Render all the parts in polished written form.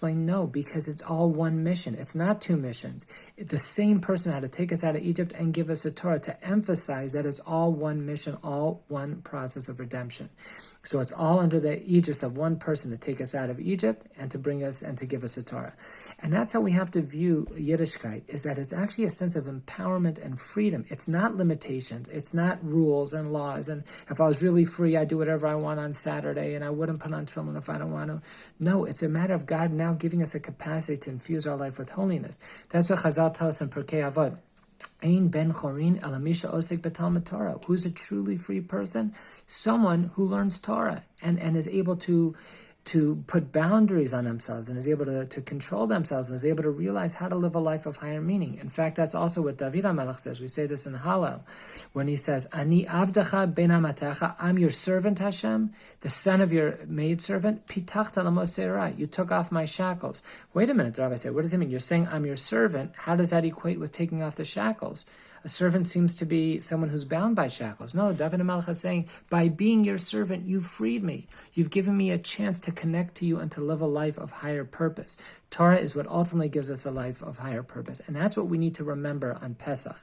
No, because it's all one mission. It's not two missions. The same person had to take us out of Egypt and give us a Torah to emphasize that it's all one mission, all one process of redemption. So it's all under the aegis of one person to take us out of Egypt and to bring us and to give us a Torah. And that's how we have to view Yiddishkeit, is that it's actually a sense of empowerment and freedom. It's not limitations. It's not rules and laws. And if I was really free, I'd do whatever I want on Saturday and I wouldn't put on tefillin if I don't want to. No, it's a matter of God now giving us a capacity to infuse our life with holiness. That's what Chazal tells us in Pirkei Avot. Ein ben chorin elamisha osik b'talmud Torah. Who's a truly free person? Someone who learns Torah and is able to put boundaries on themselves and is able to control themselves and is able to realize how to live a life of higher meaning. In fact, that's also what David HaMelech says. We say this in Hallel when he says, Ani avdecha ben amatecha, I'm your servant, Hashem, the son of your maidservant, pitachta l'mosera, you took off my shackles. Wait a minute, the rabbi said, what does it mean? You're saying I'm your servant. How does that equate with taking off the shackles? A servant seems to be someone who's bound by shackles. No, David HaMelech is saying, by being your servant, you've freed me. You've given me a chance to connect to you and to live a life of higher purpose. Torah is what ultimately gives us a life of higher purpose. And that's what we need to remember on Pesach,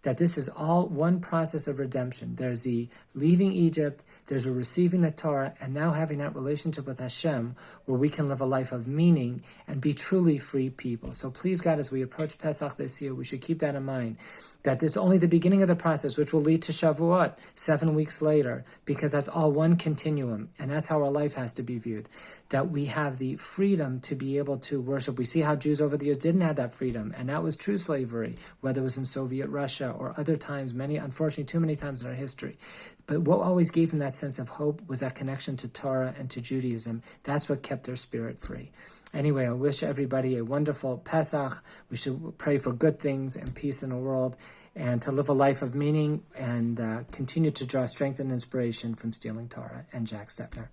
that this is all one process of redemption. There's the leaving Egypt, there's a receiving the Torah, and now having that relationship with Hashem where we can live a life of meaning and be truly free people. So please, God, as we approach Pesach this year, we should keep that in mind, that it's only the beginning of the process, which will lead to Shavuot 7 weeks later, because that's all one continuum, and that's how our life has to be viewed, that we have the freedom to be able to worship. We see how Jews over the years didn't have that freedom, and that was true slavery, whether it was in Soviet Russia or other times, unfortunately too many times in our history. But what always gave them that sense of hope was that connection to Torah and to Judaism. That's what kept their spirit free. Anyway, I wish everybody a wonderful Pesach. We should pray for good things and peace in the world, and to live a life of meaning and continue to draw strength and inspiration from Stealing Torah. And Jack Stepner.